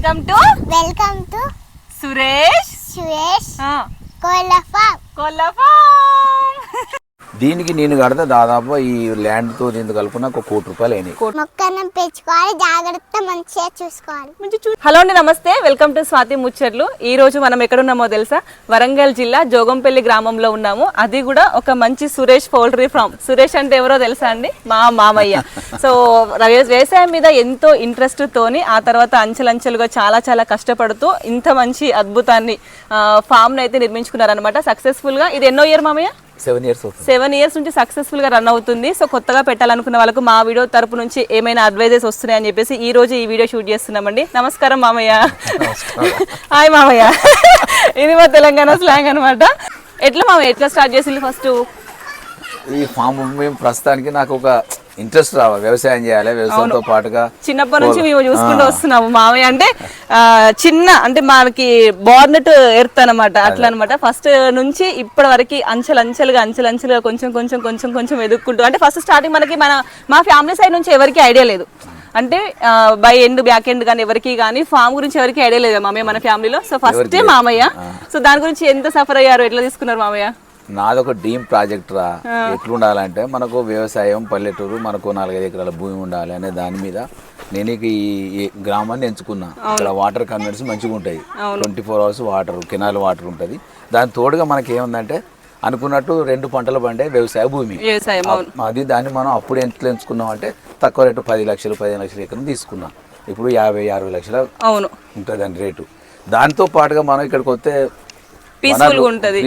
Welcome to Suresh కోళ్ళ form. దీనికి నేను కడితే దాదాపు ఈ ల్యాండ్ తో దీనికి కలుపుకున్న ఒక ₹1 కోటి అయినాయి. మొక్కను పెంచుకోవాలి, జాగ్రత్త మంచిగా చూసుకోవాలి. హలో అండి, నమస్తే. Welcome to Swathi Mucharlu. ఈ రోజు మనం ఎక్కడున్నామో తెలుసా? వరంగల్ జిల్లా జోగంపల్లి గ్రామంలో ఉన్నాము. అది కూడా ఒక మంచి సురేష్ పౌల్ట్రీ ఫామ్. సురేష్ అంటే ఎవరో తెలుసా అండి? మా మామయ్య. సో వ్యవసాయం మీద ఎంతో ఇంట్రెస్ట్ తోని ఆ తర్వాత అంచెలంచెలుగా చాలా చాలా కష్టపడుతూ ఇంత మంచి అద్భుతాన్ని ఫామ్ అయితే నిర్మించుకున్నారనమాట సక్సెస్ఫుల్ గా. ఇది ఎన్నో ఇయర్ మామయ్య? 7 years నుంచి సక్సెస్ఫుల్ గా రన్ అవుతుంది. సో కొత్తగా పెట్టాలనుకున్న వాళ్ళకు మా వీడియో తరపు నుంచి ఏమైనా అడ్వైజెస్ వస్తున్నాయని చెప్పేసి ఈ రోజు ఈ వీడియో షూట్ చేస్తున్నామండి. నమస్కారం మామయ్య. హాయ్ మామయ్య. ఇది మా తెలంగాణ స్లాంగ్ అనమాట. ఎట్లా మామయ్య, ఎట్లా స్టార్ట్ చేసింది ఫస్ట్ ఈ ఫామ్? మేము ప్రస్తుతానికి నాకు ఒక ఇంట్రెస్ట్ రావాలి, వ్యవసాయం చేయాలి, వ్యవసాయంతో పాటుగా చిన్నప్పటి నుంచి మేము చూసుకుంటూ వస్తున్నాము. మామయ్య అంటే చిన్న అంటే మనకి బోర్నెట్ ఎర్త్ అనమాట, అట్లా అనమాట. ఫస్ట్ నుంచి ఇప్పటి వరకు అంచెలంచెలుగా కొంచెం ఎదుక్కుంటూ, అంటే ఫస్ట్ స్టార్టింగ్ మనకి మా ఫ్యామిలీ సైడ్ నుంచి ఎవరికి ఐడియా లేదు. అంటే బై ఎండ్ బ్యాక్ ఎండ్ కానీ ఎవరికి కానీ ఫామ్ గురించి ఎవరికి ఐడియా లేదు మామయ్య మన ఫ్యామిలీలో. సో ఫస్ట్ మామయ్య, సో దాని గురించి ఎంత సఫర్ అయ్యారు, ఎట్లా తీసుకున్నారు మామయ్య? నాదొక డ్రీమ్ ప్రాజెక్ట్ రా. ఎట్లుండాలంటే మనకు వ్యవసాయం, పల్లెటూరు, మనకు 4-5 ఎకరాల భూమి ఉండాలి అనే దాని మీద నేను ఈ గ్రామాన్ని ఎంచుకున్నా. ఇక్కడ వాటర్ కన్వర్స్ మంచిగా ఉంటాయి, 24 hours వాటర్, కెనాల్ వాటర్ ఉంటుంది. దాని తోడుగా మనకి ఏముందంటే అనుకున్నట్టు 2 పంటలు పండే వ్యవసాయ భూమి. అది దాన్ని మనం అప్పుడు ఎంత ఎంచుకున్నాం అంటే తక్కువ రేటు 10 లక్షలు 15 లక్షల ఎకరం తీసుకున్నాం. ఇప్పుడు 50-60 లక్షలు ఉంటుంది దాని రేటు. దాంతో పాటుగా మనం ఇక్కడికి వస్తే పీస్ఫుల్ ఉంటుంది.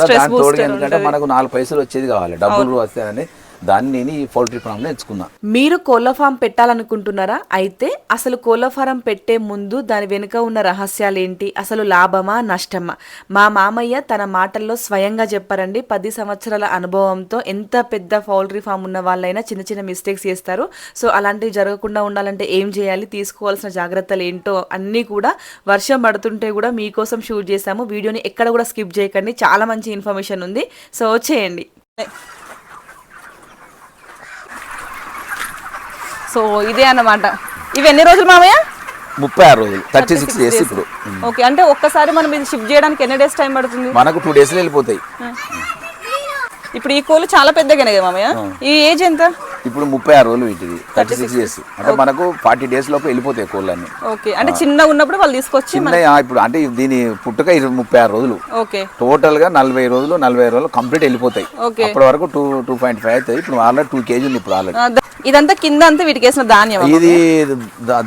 దాని తోడుగా ఎందుకంటే మనకు 4 పైసలు వచ్చేది కావాలి, డబ్బులు వస్తాయని దాన్ని నేను ఈ పౌల్ట్రీ ఫామ్ ఎంచుకున్నా. మీరు కోళ్ళ ఫామ్ పెట్టాలనుకుంటున్నారా? అయితే అసలు కోళ్ళ ఫారం పెట్టే ముందు దాని వెనుక ఉన్న రహస్యాలు ఏంటి, అసలు లాభమా నష్టమా? మా మామయ్య తన మాటల్లో స్వయంగా చెప్పారండి. 10 సంవత్సరాల అనుభవంతో ఎంత పెద్ద పౌల్ట్రీ ఫామ్ ఉన్న వాళ్ళైనా చిన్న మిస్టేక్స్ చేస్తారు. సో అలాంటివి జరగకుండా ఉండాలంటే ఏం చేయాలి, తీసుకోవాల్సిన జాగ్రత్తలు ఏంటో అన్నీ కూడా వర్షం పడుతుంటే కూడా మీకోసం షూట్ చేశాము. వీడియోని ఎక్కడ కూడా స్కిప్ చేయకండి, చాలా మంచి ఇన్ఫర్మేషన్ ఉంది. సో వచ్చేయండి. సో ఇదే అన్నమాట. ఇవి ఎన్ని రోజులు మామయ్య? 36 రోజులు, 36 days ఇప్పుడు. ఓకే, అంటే ఒక్కసారి మనం ఇది షిఫ్ట్ చేయడానికి ఎన్ని డేస్ టైం పడుతుంది? మనకు 2 days లో వెళ్ళిపోతాయి. ఇప్పుడు ఈ కోళ్ళు చాలా పెద్దగానే కదా మామయ్య. ఈ ఏజ్ ఎంత? ఇప్పుడు 36 రోజులు వీటిది, 36 days. అంటే మనకు 40 days లోపు వెళ్ళిపోతాయి కోళ్ళన్నీ. ఓకే, అంటే చిన్నగా ఉన్నప్పుడు వాళ్ళు తీసుకొచ్చి ఇప్పుడు అంటే దీని పుట్టుక 36 రోజులు. ఓకే, టోటల్ గా 40 రోజులు కంప్లీట్ వెళ్ళిపోతాయి. అప్పటి వరకు 2.5 అవుతాయి. ఇప్పుడు ఆల్రెడీ 2 kg ఉంది ఇప్పుడు ఆల్రెడీ. ఇదంతా కింద అంతా వీటికి వేసిన ధాన్యం. ఇది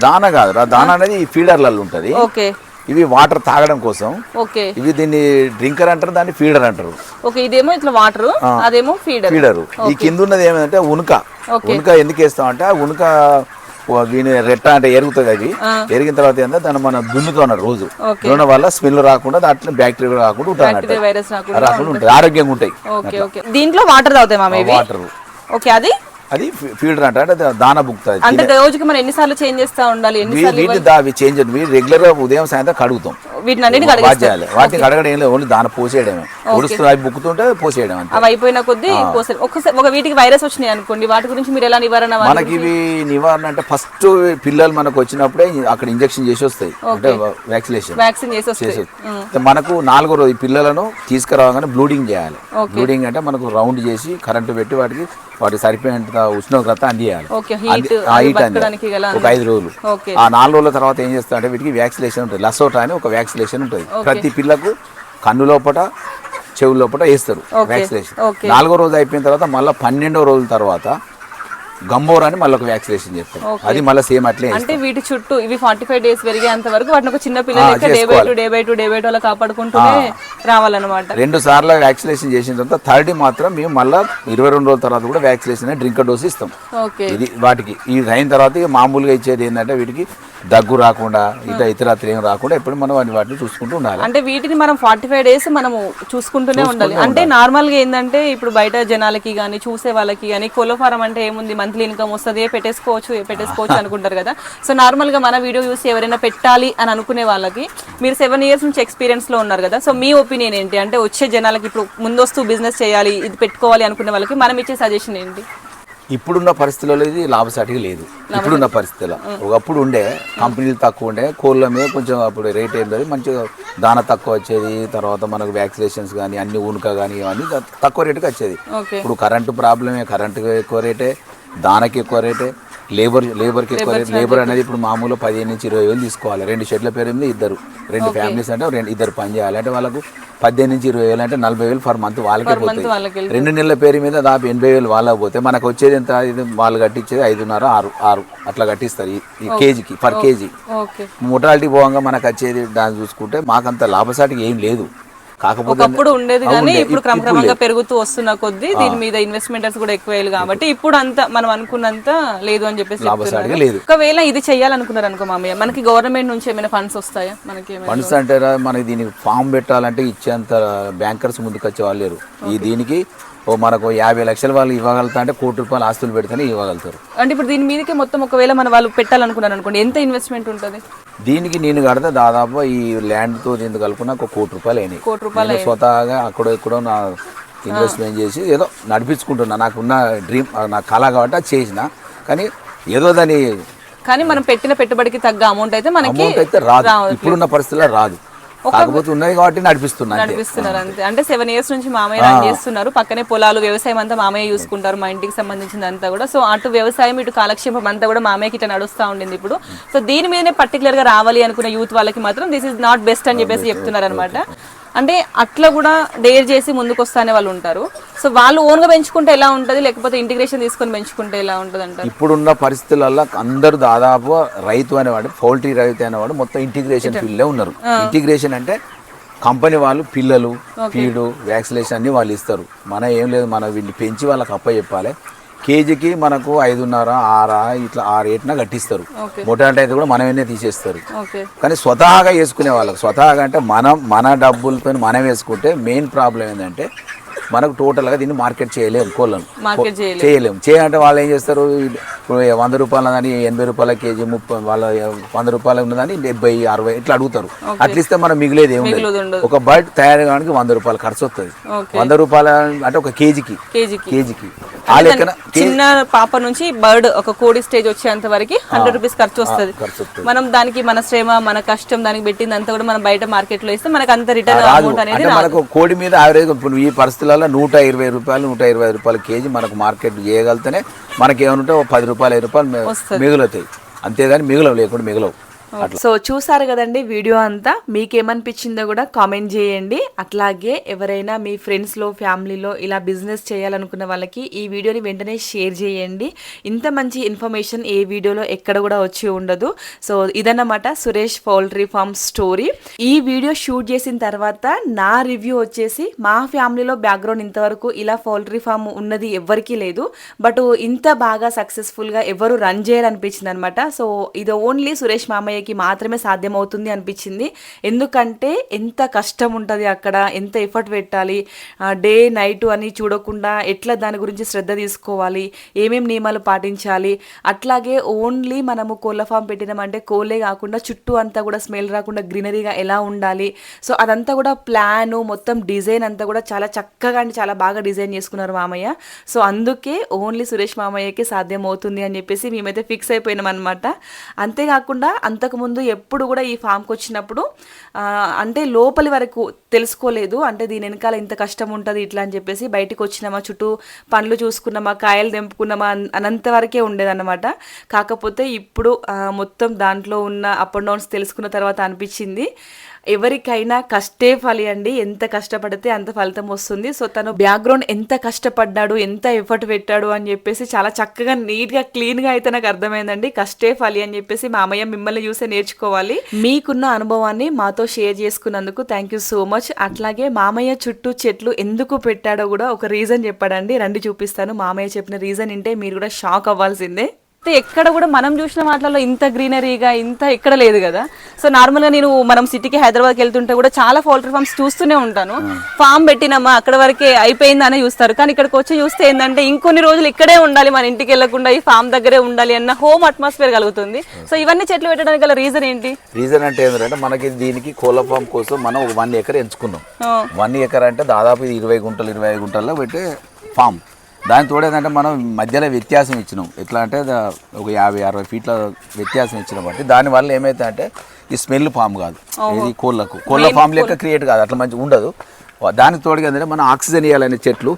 దాన కాదు, దాన అనేది ఫీడర్లలో ఉంటది. ఓకే, ఇవి వాటర్ తాగడం కోసం. ఓకే, ఇవి దీన్ని డ్రింకర్ అంటారు, దాన్ని ఫీడర్ అంటారు. ఓకే, ఇదేమో ఇట్లా వాటర్, అదేమో ఫీడర్. ఈ కింద ఉన్నది ఏమంటే ఉనుక. ఉనుక ఎందుకు వేస్తాం అంటే ఆ ఉనుక దీని రెట్ట అంటే ఎరుగుతుంది. అది ఎరిగిన తర్వాత ఏంటంటే దాన్ని మనం దున్నుతున్నారు రోజు. దున్న వల్ల స్మెల్ రాకుండా, దాంట్లో బ్యాక్టీరియా రాకుండా ఉంటుంది, ఆరోగ్యంగా ఉంటాయి. దీంట్లో వాటర్ తాగుతాయి వాటర్. ఓకే, అది ఫీడర్ అంటే దాన బుక్తుంది. అంటే రోజుకి మనం ఎన్నిసార్లు చేంజ్ చేస్తా ఉండాలి? చేంజ్ రెగ్యులర్ గా ఉదయం సాయంత్రం కడుగుతాం. వాటిని కడగడం ఏం లేదు, ఓన్లీ దాన పోసేయడమే. ఉడుస్తుంది, అవి బుక్కుతుంటే పోసేయడం. అవి అయిపోయిన కొద్దీ ఒక వీటికి వైరస్ వచ్చినాయి అనుకోండి, వాటి గురించి మీరు ఎలా నివారణ? మనకి ఇవి నివారణ అంటే ఫస్ట్ పిల్లలు మనకు వచ్చినప్పుడే అక్కడ ఇంజక్షన్ చేసి వస్తాయి, అంటే వ్యాక్సిన్ చేసి వస్తాయి. మనకు 4వ రోజు పిల్లలను తీసుకురాగానే బ్లూడింగ్ చేయాలి. బ్లూడింగ్ అంటే మనకు రౌండ్ చేసి కరెంటు పెట్టి వాటికి సరిపోయేంత ఉష్ణోగ్రత అందియాలి. హీట్ అంది ఒక 5 రోజులు. ఆ 4 రోజుల తర్వాత ఏం చేస్తా అంటే వీటికి వ్యాక్సినేషన్ ఉంటుంది. లసోటా అని ఒక వ్యాక్సినేషన్ ఉంటుంది. ప్రతి పిల్లకు కన్ను లోపల, చెవుల లోపల వేస్తారు వ్యాక్సినేషన్. 4వ రోజు అయిపోయిన తర్వాత మళ్ళీ 12వ రోజుల తర్వాత గంబోర్ అని మళ్ళీ ఒక వ్యాక్సినేషన్ చేస్తారు. అది మళ్ళీ సేమ్ అట్లే. అంటే వీటి చుట్టూ ఇవి 45 days పెరిగేంత వరకు వాటిని ఒక చిన్న పిల్లలు డే బై టూ అలా కాపాడుకుంటూనే రావాలన్నమాట. 2 సార్లు వ్యాక్సినేషన్ చేసిన తర్వాత థర్డ్ మాత్రం మేము మళ్ళీ 22 రోజుల తర్వాత కూడా వ్యాక్సినేషన్ డ్రింకర్ డోస్ ఇస్తాం. ఇది వాటికి ఈ అయిన తర్వాత మామూలుగా ఇచ్చేది ఏంటంటే వీటికి దగ్గు రాకుండా, ఇతరత్ర ఏం రాకుండా ఎప్పుడు మనం వాటిని చూసుకుంటూ ఉండాలి. అంటే వీటిని మనం 45 days మనము చూసుకుంటూనే ఉండాలి. అంటే నార్మల్ గా ఏంటంటే ఇప్పుడు బయట జనాలకి కానీ చూసే వాళ్ళకి కానీ కోళ్ళ ఫారం అంటే ఏముంది, మంత్లీ ఇన్కమ్ వస్తుంది, పెట్టేసుకోవచ్చు అనుకుంటారు కదా. సో నార్మల్ గా మన వీడియో చూసి ఎవరైనా పెట్టాలి అని అనుకునే వాళ్ళకి మీరు 7 years నుంచి ఎక్స్పీరియన్స్ లో ఉన్నారు కదా. సో మీ ఒపీనియన్ ఏంటి? అంటే వచ్చే జనాలకి ఇప్పుడు ముందొస్తూ బిజినెస్ చేయాలి, ఇది పెట్టుకోవాలి అనుకునే వాళ్ళకి మనం ఇచ్చే సజెషన్ ఏంటి? ఇప్పుడున్న పరిస్థితుల్లో ఇది లాభసాటిగా లేదు. ఇప్పుడున్న పరిస్థితుల్లో ఒకప్పుడు ఉండే కంపెనీలు తక్కువ ఉండే, కోళ్ళ మీద కొంచెం అప్పుడు రేట్ ఏంటది మంచిగా దాన తక్కువ వచ్చేది, తర్వాత మనకు వ్యాక్సినేషన్స్ కానీ అన్ని ఊనక కానీ ఇవన్నీ తక్కువ రేటుకి వచ్చేది. ఇప్పుడు కరెంటు ప్రాబ్లమే, కరెంటు ఎక్కువ రేటే, దానకి ఎక్కువ రేటే, లేబర్కి ఎక్కువ రేట్. లేబర్ అనేది ఇప్పుడు మామూలు 15 నుంచి 20 వేలు తీసుకోవాలి. 2 షెడ్ల పేరు మీద ఇద్దరు, 2 ఫ్యామిలీస్ అంటే ఇద్దరు పని చేయాలి అంటే వాళ్ళకు 18 నుంచి 20 వేలు అంటే 40 వేలు ఫర్ మంత్ వాళ్ళకే పోతాయి. 2 నెలల పేరు మీద దాదాపు 80 వేలు వాళ్ళకి పోతే మనకు వచ్చేది ఎంత, ఇది వాళ్ళు కట్టించేది 5.5 6 అట్లా కట్టిస్తారు ఈ కేజీకి, పర్ కేజీ. మొటాలిటీ పోగా మనకు వచ్చేది దాన్ని చూసుకుంటే మాకంత లాభసాటికి ఏం లేదు. కాకపోతే అప్పుడు ఉండేది కానీ ఇప్పుడు క్రమక్రమంగా పెరుగుతూ వస్తున్న కొద్దీ దీని మీద ఇన్వెస్ట్మెంటర్స్ కూడా ఎక్కువ కాబట్టి ఇప్పుడు అంత మనం అనుకున్నంత లేదు అని చెప్పేసి లాభసాటిగా లేదు. ఒకవేళ ఇది చేయాలనుకున్నారు అనుకో మామయ్య, మనకి గవర్నమెంట్ నుంచి ఏమైనా ఫండ్స్ వస్తాయా? మనకి ఫండ్స్ అంటే మనకి దీనికి ఫామ్ పెట్టాలంటే ఇచ్చేంత బ్యాంకర్స్ ముందుకు వచ్చే వాళ్ళు లేరు. దీనికి మనకు 50 లక్షలు వాళ్ళు ఇవ్వగలుగుతా అంటే ₹1 కోటి ఆస్తులు పెడితేనే ఇవ్వగలుగుతారు. అంటే ఇప్పుడు దీని మీదకి మొత్తం ఒకవేళ మన వాళ్ళు పెట్టాలనుకున్నారు అనుకోండి, ఎంత ఇన్వెస్ట్మెంట్ ఉంటుంది? దీనికి నేను కడితే దాదాపు ఈ ల్యాండ్ తో దీనికి కలుపుకున్న ₹1 కోటి అయినాయి. ₹1 స్వతహాగా అక్కడో ఇక్కడో నా ఇన్వెస్ట్మెంట్ చేసి ఏదో నడిపించుకుంటున్నా. నాకున్న డ్రీమ్, నా కళ కాబట్టి అది చేసిన. కానీ ఏదో దాని కానీ మనం పెట్టిన పెట్టుబడికి తగ్గ అమౌంట్ అయితే మనకి రాదు, ఇప్పుడున్న పరిస్థితుల్లో రాదు. కాకపోతే ఉన్నది కాబట్టి నడిపిస్తున్నారు అంతే. అంటే 7 years నుంచి మామయ్య రన్ చేస్తున్నారు. పక్కనే పొలాలు, వ్యవసాయం అంతా మామయ్య చూసుకుంటారు, మా ఇంటికి సంబంధించింది అంతా కూడా. సో అటు వ్యవసాయం ఇటు కాలక్షేపం అంతా కూడా మామయ్యకి ఇట్లా నడుస్తూ ఉండింది ఇప్పుడు. సో దీని మీదనే పర్టికులర్ గా రావాలి అనుకున్న యూత్ వాళ్ళకి మాత్రం దిస్ ఇస్ నాట్ బెస్ట్ అని చెప్పేసి చెప్తున్నారు అనమాట. అంటే అట్లా కూడా డేర్ చేసి ముందుకు వస్తానే వాళ్ళు ఉంటారు. సో వాళ్ళు ఓన్గా పెంచుకుంటే ఎలా ఉంటుంది, లేకపోతే ఇంటిగ్రేషన్ తీసుకొని పెంచుకుంటే ఎలా ఉంటుంది అంటారు? ఇప్పుడున్న పరిస్థితులలో అందరూ దాదాపు రైతు అనేవాడు, పౌల్ట్రీ రైతు అనేవాడు మొత్తం ఇంటిగ్రేషన్ ఫీల్డ్లో ఉన్నారు. ఇంటిగ్రేషన్ అంటే కంపెనీ వాళ్ళు పిల్లలు, ఫీడు, వ్యాక్సినేషన్ అన్ని వాళ్ళు ఇస్తారు. మన ఏం లేదు, మనం వీళ్ళని పెంచి వాళ్ళకి అప్ప చెప్పాలి. కేజీకి మనకు 5.5 6 ఇట్లా 6 8 కట్టిస్తారు. మొటాలిటీ అయితే కూడా మనమే తీసేస్తారు. కానీ స్వతహాగా వేసుకునే వాళ్ళకి, స్వతహాగా అంటే మన డబ్బులతో మనం వేసుకుంటే మెయిన్ ప్రాబ్లం ఏంటంటే మనకు టోటల్గా దీన్ని మార్కెట్ చేయలేము, కోళ్ళను చేయలేము. చేయాలంటే వాళ్ళు ఏం చేస్తారు, ఇప్పుడు ₹100 అని ₹80 కేజీ, 30 వాళ్ళ ₹100 ఉన్నదని 70 60 ఇట్లా అడుగుతారు. అట్లా ఇస్తే మనం మిగిలేదు ఏమి లేదు. ఒక బర్డ్ తయారు కావడానికి ₹100 ఖర్చు వస్తుంది. ₹100 అంటే ఒక కేజీకి ఆ లెక్కన చిన్న పాప నుంచి బర్డ్ ఒక కోడి స్టేజ్ వచ్చేంత వరకు ₹100 ఖర్చు వస్తుంది. మనం దానికి మన శ్రమ, మన కష్టం, దానికి పెట్టింది అంతా కూడా మనం బయట మార్కెట్ లో ఇస్తే మనకు అంత రిటర్న్ అమౌంట్ అనేది మనకు కోడి మీద యావరేజ్ ఇప్పుడు ఈ పరిస్థితులలో ₹120 ₹125 కేజీ మనకు మార్కెట్ చేయగలితేనే మనకి ఏమనుంటే ₹10 ₹5 మిగులుతాయి. అంతేగాని మిగలవు. సో చూసారు కదండి వీడియో అంతా. మీకేమనిపించిందో కూడా కామెంట్ చేయండి. అట్లాగే ఎవరైనా మీ ఫ్రెండ్స్లో, ఫ్యామిలీలో ఇలా బిజినెస్ చేయాలనుకున్న వాళ్ళకి ఈ వీడియోని వెంటనే షేర్ చేయండి. ఇంత మంచి ఇన్ఫర్మేషన్ ఏ వీడియోలో ఎక్కడ కూడా వచ్చి ఉండదు. సో ఇదన్నమాట సురేష్ పౌల్ట్రీ ఫార్మ్ స్టోరీ. ఈ వీడియో షూట్ చేసిన తర్వాత నా రివ్యూ వచ్చేసి, మా ఫ్యామిలీలో బ్యాక్గ్రౌండ్ ఇంతవరకు ఇలా పౌల్ట్రీ ఫార్మ్ ఉన్నది ఎవ్వరికీ లేదు. బట్ ఇంత బాగా సక్సెస్ఫుల్గా ఎవరు రన్ చేయాలనిపించింది అనమాట. సో ఇది ఓన్లీ సురేష్ మామయ్య మాత్రమే సాధ్యమవుతుంది అనిపించింది. ఎందుకంటే ఎంత కష్టం ఉంటుంది అక్కడ, ఎంత ఎఫర్ట్ పెట్టాలి, డే నైట్ అని చూడకుండా ఎట్లా దాని గురించి శ్రద్ధ తీసుకోవాలి, ఏమేమి నియమాలు పాటించాలి. అట్లాగే ఓన్లీ మనము కోళ్ళ ఫామ్ పెట్టినామంటే కోళ్ళే కాకుండా చుట్టూ అంతా కూడా స్మెల్ రాకుండా గ్రీనరీగా ఎలా ఉండాలి. సో అదంతా కూడా ప్లాను, మొత్తం డిజైన్ అంతా కూడా చాలా చక్కగా అంటే చాలా బాగా డిజైన్ చేసుకున్నారు మామయ్య. సో అందుకే ఓన్లీ సురేష్ మామయ్యకి సాధ్యం అవుతుంది అని చెప్పేసి మేమైతే ఫిక్స్ అయిపోయినాం అనమాట. అంతేకాకుండా అంతకుముందు ఎప్పుడు కూడా ఈ ఫామ్కి వచ్చినప్పుడు అంటే లోపలి వరకు తెలుసుకోలేదు. అంటే దీని వెనకాల ఇంత కష్టం ఉంటుంది ఇట్లా అని చెప్పేసి బయటికి వచ్చినామా, చుట్టూ పండ్లు చూసుకున్నామా, కాయలు తెంపుకున్నామా అనంత వరకే ఉండేదన్నమాట. కాకపోతే ఇప్పుడు మొత్తం దాంట్లో ఉన్న అప్ అండ్ డౌన్స్ తెలుసుకున్న తర్వాత అనిపించింది ఎవరికైనా కష్టే ఫలి అండి. ఎంత కష్టపడితే అంత ఫలితం వస్తుంది. సో తను బ్యాక్గ్రౌండ్ ఎంత కష్టపడ్డాడు, ఎంత ఎఫర్ట్ పెట్టాడు అని చెప్పేసి చాలా చక్కగా నీట్గా క్లీన్గా అయితే నాకు అర్థమైందండి. కష్టే ఫలి అని చెప్పేసి మామయ్య మిమ్మల్ని చూసే నేర్చుకోవాలి. మీకున్న అనుభవాన్ని మాతో షేర్ చేసుకున్నందుకు థ్యాంక్ యూ సో మచ్. అట్లాగే మామయ్య చుట్టూ చెట్లు ఎందుకు పెట్టాడో కూడా ఒక రీజన్ చెప్పాడండి. రండి చూపిస్తాను. మామయ్య చెప్పిన రీజన్ వింటే మీరు కూడా షాక్ అవ్వాల్సిందే. ఎక్కడ కూడా మనం చూసిన వాటిలో ఇంత గ్రీనరీగా ఇంత ఎక్కడ లేదు కదా. సో నార్మల్గా మనం సిటీకి హైదరాబాద్కి వెళ్తుంటే కూడా చాలా పౌల్ట్రీ ఫార్మ్స్ చూస్తూనే ఉంటాను. ఫామ్ పెట్టినామా అక్కడ వరకే అయిపోయిందని చూస్తారు. కానీ ఇక్కడికి వచ్చి చూస్తే ఏంటంటే ఇంకొన్ని రోజులు ఇక్కడే ఉండాలి, మన ఇంటికి వెళ్లకుండా ఈ ఫామ్ దగ్గరే ఉండాలి అన్న హోమ్ అట్మాస్ఫియర్ కలుగుతుంది. సో ఇవన్నీ చెట్లు పెట్టడానికి గల రీజన్ ఏంటి? రీజన్ అంటే ఏంటంటే మనకి దీనికి కోళ్ళ ఫామ్ కోసం మనం 1 ఎకర్ ఎంచుకున్నాం. 1 ఎకర్ అంటే దాదాపు 20 గుంటలు 25 గుంటల్లో పెట్టే ఫామ్. దాని తోడు ఏంటంటే మనం మధ్యలో వ్యత్యాసం ఇచ్చినాం. ఎట్లా అంటే ఒక 50-60 ఫీట్ల వ్యత్యాసం ఇచ్చినాం బట్టి దానివల్ల ఏమవుతుందంటే ఈ స్మెల్ ఫామ్ కాదు, ఇది కోళ్ళ ఫామ్ లెక్క క్రియేట్ కాదు, అట్లా మంచిగా ఉండదు. దానికి తోడుగా ఏంటంటే మనం ఆక్సిజన్ ఇవ్వాలనే చెట్లు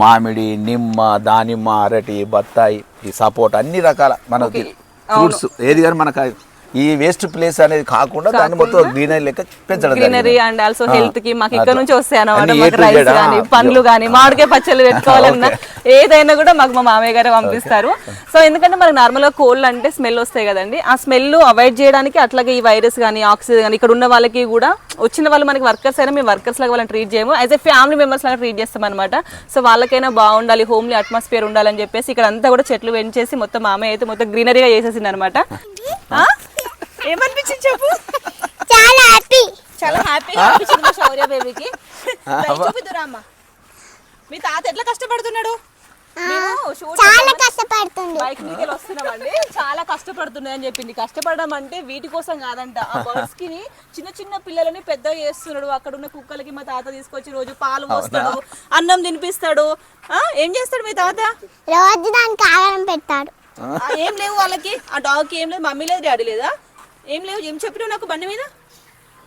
మామిడి, నిమ్మ, దానిమ్మ, అరటి, బత్తాయి, ఈ సపోటా అన్ని రకాల మనకి ఫ్రూట్స్ ఏది కానీ మనకు ఈ వేస్ట్ ప్లేస్ అనేది కాకుండా దాన్ని మొత్తం గ్రీనరీ లెక్క పెంచడం. గ్రీనరీ అండ్ ఆల్సో హెల్త్ కి మాకు ఇక్కడ నుంచి వస్తాయి అన్నమాట. మాకు రైస్ కానీ పండ్లు కానీ మామిడికాయ పచ్చళ్ళు పెట్టుకోవాలన్నా ఏదైనా కూడా మాకు మా మామయ్య గారే పంపిస్తారు. సో ఎందుకంటే మనకు నార్మల్ గా కోళ్ళు అంటే స్మెల్ వస్తాయి కదండి, ఆ స్మెల్ అవాయిడ్ చేయడానికి అట్లాగే ఈ వైరస్ కానీ ఆక్సిజన్ కానీ ఇక్కడ ఉన్న వాళ్ళకి కూడా వచ్చిన వాళ్ళు మనకి వర్కర్స్ అయినా మేము వర్కర్స్ లాగా వాళ్ళని ట్రీట్ చేయము, యాజ్ ఎ ఫ్యామిలీ మెంబర్స్ లాగా ట్రీట్ చేస్తాం అనమాట. సో వాళ్ళకైనా బాగుండాలి, హోమ్లీ అట్మాస్ఫియర్ ఉండాలని చెప్పేసి ఇక్కడ అంతా కూడా చెట్లు పెంచేసి మొత్తం మామయ్య అయితే మొత్తం గ్రీనరీగా చేసేసింది అనమాట. ఏమనిపించింది చెప్పు? చాలా హ్యాపీ, చాలా హ్యాపీగా అనిపించింది మా శౌర్య బేబీకి. చూపిద్దురామ్మా మీ తాత ఎట్లా కష్టపడుతున్నాడు. చాలా కష్టపడుతుంది. బైక్ మీదకి వస్తున్నామండి, చాలా కష్టపడుతుంది అని చెప్పింది. కష్టపడడం అంటే వీటి కోసం కాదంట, ఆ బర్డ్స్ కి చిన్న చిన్న పిల్లలని పెద్ద చేస్తున్నాడు. అక్కడ ఉన్న కుక్కలకి మా తాత తీసుకొచ్చి రోజు పాలు పోస్తాడు, అన్నం తినిపిస్తాడు. ఏం చేస్తాడు మీ తాత? రోజు దానికి ఆహారం పెడతాడు. ఏం లేవు వాళ్ళకి, ఆ డాగ్ కి ఏం లేదు, మమ్మీ లేదు, డాడీ లేదా, ఏం లేవు. ఏం చెప్పినావు నాకు బండి మీద?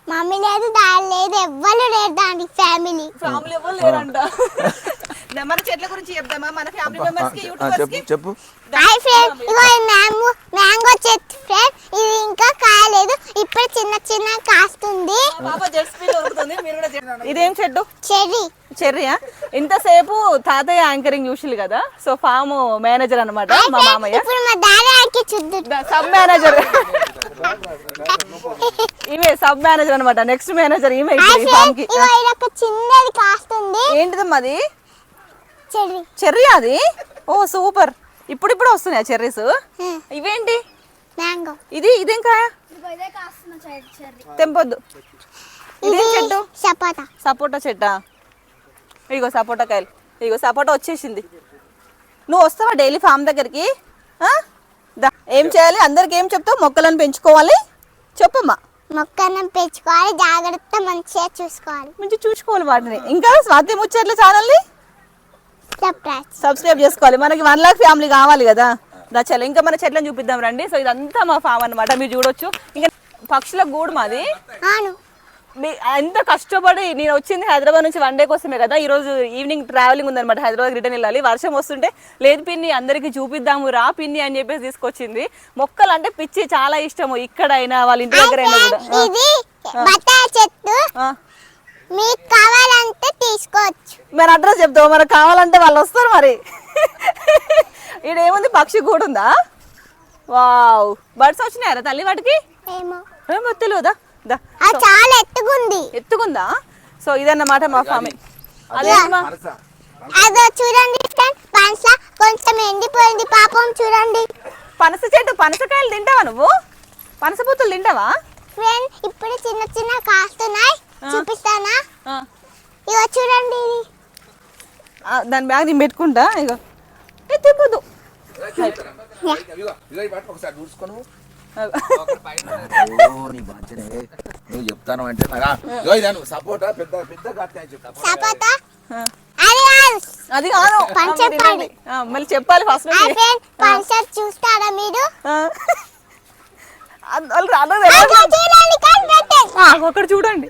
మమ్మీ లేదు, డాడీ లేదు, ఎవ్వరు లేరు దానికి. ఫ్యామిలీ ఎవరు లేరంట. మన చెట్ల గురించి చెప్దామా మన ఫ్యామిలీ మెంబర్స్ కి, యూట్యూబర్స్ కి? చెప్పు. హాయ్ ఫ్రెండ్, ఇగో ఈ మ్యాంగో చెట్టు ఫ్రెండ్, ఇది ఇంకా కాయలేదు, ఇప్పుడు చిన్న చిన్న కాస్తుంది. ఇదేం చెట్టు? చెర్రీ. చెర్రీయా? ఇంతసేపు తాతయ్య యాంకరింగ్ చూసిల్లు కదా, సో ఫామ్ మేనేజర్ అనమాట మా మామయ్య. ఇప్పుడు మా డాడీ ఆకి చూద్దాం. సబ్ మేనేజర్ ఇవే సబ్ మేనేజర్ అనమాట. నెక్స్ట్ మేనేజర్ ఈమె ఫామ్ కి. ఇగో ఇదొక చిన్నది కాస్తుంది. ఏంటిదమ్మా అది? చెర్రీ. చెర్రీ అది? ఓ సూపర్, ఇప్పుడు వస్తున్నాయా చెర్రీస్? ఇవేంటి? మ్యాంగో. ఇదేం కాయ? తెంపొద్దు. ఇదేం చెట్టు? సపోటా. సపోటా చెట్టా? ఇగో సపోటా కాయలు, ఇగో సపోటా వచ్చేసింది. నువ్వు వస్తావా డైలీ ఫామ్ దగ్గరికి? ఏం చేయాలి, అందరికి ఏం చెప్తావు? మొక్కలను పెంచుకోవాలి చెప్పమ్మా. మొక్కలను పెంచుకోవాలి, జాగ్రత్త మంచిగా చూసుకోవాలి. మంచిగా చూసుకోవాలి వాటిని. ఇంకా స్వాతి ముచ్చట్ల ఛానల్ని సబ్స్క్రైబ్ చేసుకోవాలి. మనకి 1 lakh ఫ్యామిలీ కావాలి కదా. చలో ఇంకా మన చెట్లను చూపిద్దాం రండి. సో ఇదంతా మా ఫామ్ అనమాట, మీరు చూడొచ్చు. ఇంకా పక్షుల గూడు మాది. ఎంత కష్టపడి నేను వచ్చింది హైదరాబాద్ నుంచి 1 day కోసమే కదా. ఈరోజు ఈవినింగ్ ట్రావెలింగ్ ఉందన్నమాట, హైదరాబాద్ రిటర్న్ వెళ్ళాలి. వర్షం వస్తుంటే లేదు పిన్ని అందరికి చూపిద్దాము రా పిన్ని అని చెప్పేసి తీసుకొచ్చింది. మొక్కలు అంటే పిచ్చి, చాలా ఇష్టము. ఇక్కడైనా వాళ్ళ ఇంటి దగ్గర అయినా కూడా. ఇది బత్తాయి చెట్టు, మీకు కావాలంటే తీసుకోవచ్చు. మరి అడ్రస్ చెప్తావు, మనకు కావాలంటే వాళ్ళు వస్తారు. మరి ఇక్కడ ఏముంది, పక్షి కూడా ఉందా? వావ్, బర్డ్స్ వచ్చినాయరా తల్లి వాటికి? ఏమో తెలియదా? చాలా ఎత్తుకుంది. ఎత్తుకుందా? సో ఇదన్నమాట మా ఫామ్. అదో చూడండి పనస కొంచెం ఎండిపోయింది పాపం, చూడండి. పనస చెట్టు, పనసకాయలు తింటావా నువ్వు? పనస పూతలు తింటావా? ఫ్రెండ్ ఇప్పుడు చిన్న చిన్న కాస్తున్నాయి, చూపిస్తానా? ఇగో చూడండి, దాని బ్యాగ్ నేను పెట్టుకుంటా. ఇగో తిప్పదు. నువ్వు చెప్తాను అంటే సపోటా అది కాదు, మళ్ళీ చెప్పాలి ఫస్ట్. చూస్తారా మీరు? అక్కడ చూడండి,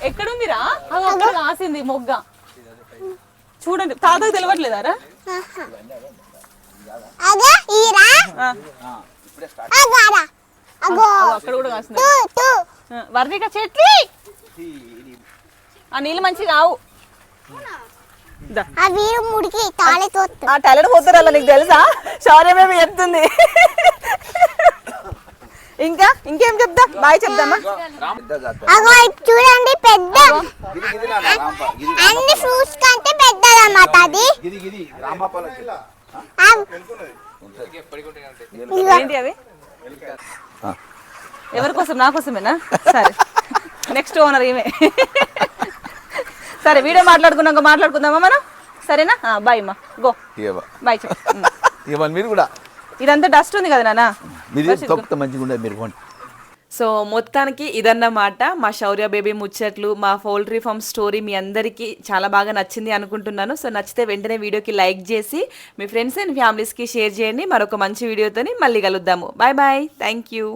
ఎక్కడుందిరా? అక్కడ కాసింది మొగ్గ, చూడండి. తాతకు తెలియట్లేదారా? అక్కడ కూడా కాసింది. వర్ణిక చెట్లు ఆ నీళ్ళు మంచిగా కావు. ఆ టాలెంట్ పోతారు అలా, నీకు తెలుసా? శౌర్యమేమి చెప్తుంది. ఇంకేం చెప్తా? బాయ్ చెప్దామా? చూడండి పెద్ద, అన్ని ఫ్రూట్స్ కంటే పెద్దదన్నమాట అది. ఏంటి అవి? ఎవరి కోసం? నా కోసమేనా? సరే, నెక్స్ట్ ఓనర్ ఈమె. సరే వీడియో మాట్లాడుకుందామా మనం? సరేనా? బాయ్ అమ్మా, గో బాయ్ చెప్పు. మీరు కూడా ఇదంతా డస్ట్ ఉంది కదా నాన్న. మంచిగా ఉండదు మీరు. సో మొత్తానికి ఇదన్నమాట మా శౌర్య బేబీ ముచ్చట్లు, మా పౌల్ట్రీ ఫామ్ స్టోరీ మీ అందరికీ చాలా బాగా నచ్చింది అనుకుంటున్నాను. సో నచ్చితే వెంటనే వీడియోకి లైక్ చేసి మీ ఫ్రెండ్స్ అండ్ ఫ్యామిలీస్కి షేర్ చేయండి. మరొక మంచి వీడియోతోని మళ్ళీ కలుద్దాము. Bye bye, thank you.